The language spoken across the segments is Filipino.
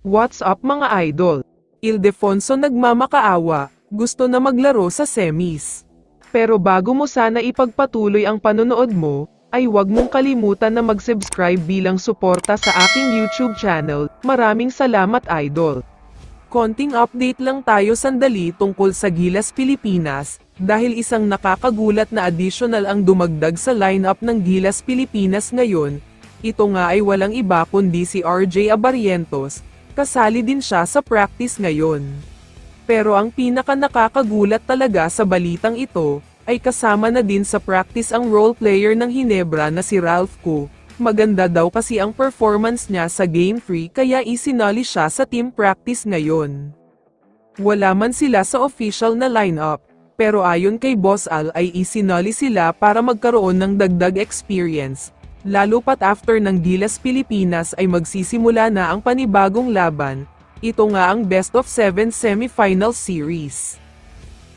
What's up mga idol? Ildefonso nagmamakaawa, gusto na maglaro sa semis. Pero bago mo sana ipagpatuloy ang panonood mo, ay huwag mong kalimutan na mag-subscribe bilang suporta sa aking YouTube channel. Maraming salamat idol. Konting update lang tayo sandali tungkol sa Gilas Pilipinas, dahil isang nakakagulat na additional ang dumagdag sa lineup ng Gilas Pilipinas ngayon. Ito nga ay walang iba kundi si RJ Abarientos. Kasali din siya sa practice ngayon. Pero ang pinaka nakakagulat talaga sa balitang ito, ay kasama na din sa practice ang role player ng Ginebra na si Ralph Koo. Maganda daw kasi ang performance niya sa Game 3 kaya isinali siya sa team practice ngayon. Wala man sila sa official na lineup, pero ayon kay Boss Al ay isinali sila para magkaroon ng dagdag experience. Lalo pat after ng Gilas Pilipinas ay magsisimula na ang panibagong laban, ito nga ang best of 7 semifinal series.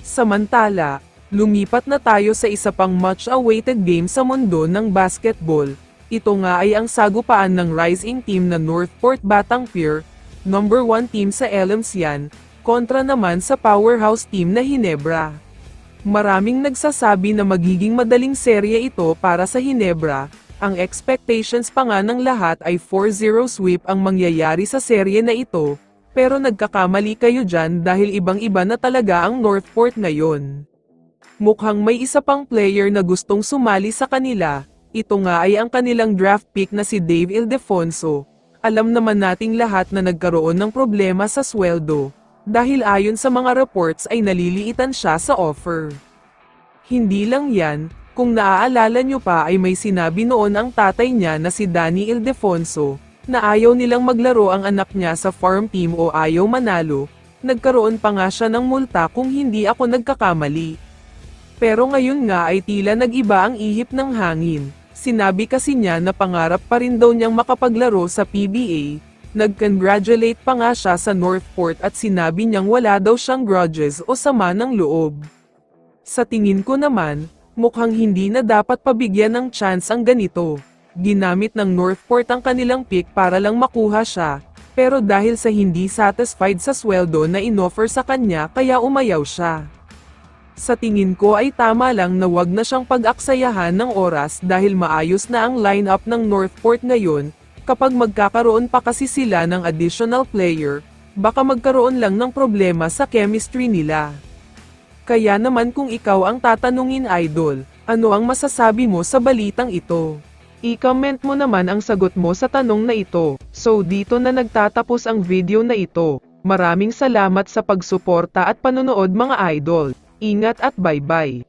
Samantala, lumipat na tayo sa isa pang much-awaited game sa mundo ng basketball. Ito nga ay ang sagupaan ng rising team na Northport Batang Pier, number 1 team sa LMSyan, kontra naman sa powerhouse team na Ginebra. Maraming nagsasabi na magiging madaling serye ito para sa Ginebra. Ang expectations pa nga ng lahat ay 4-0 sweep ang mangyayari sa serye na ito, pero nagkakamali kayo dyan dahil ibang-iba na talaga ang Northport ngayon. Mukhang may isa pang player na gustong sumali sa kanila, ito nga ay ang kanilang draft pick na si Dave Ildefonso. Alam naman nating lahat na nagkaroon ng problema sa sweldo, dahil ayon sa mga reports ay naliliitan siya sa offer. Hindi lang yan, kung naaalala nyo pa ay may sinabi noon ang tatay niya na si Danny Ildefonso, na ayaw nilang maglaro ang anak niya sa farm team o ayaw manalo, nagkaroon pa nga siya ng multa kung hindi ako nagkakamali. Pero ngayon nga ay tila nag-iba ang ihip ng hangin, sinabi kasi niya na pangarap pa rin daw niyang makapaglaro sa PBA, nag-congratulate pa nga siya sa Northport at sinabi niyang wala daw siyang grudges o sama ng loob. Sa tingin ko naman, mukhang hindi na dapat pabigyan ng chance ang ganito. Ginamit ng Northport ang kanilang pick para lang makuha siya, pero dahil sa hindi satisfied sa sweldo na inoffer sa kanya kaya umayaw siya. Sa tingin ko ay tama lang na wag na siyang pag-aksayahan ng oras dahil maayos na ang lineup ng Northport ngayon. Kapag magkakaroon pa kasi sila ng additional player, baka magkaroon lang ng problema sa chemistry nila. Kaya naman kung ikaw ang tatanungin idol, ano ang masasabi mo sa balitang ito? I-comment mo naman ang sagot mo sa tanong na ito. So dito na nagtatapos ang video na ito. Maraming salamat sa pagsuporta at panonood mga idol. Ingat at bye-bye.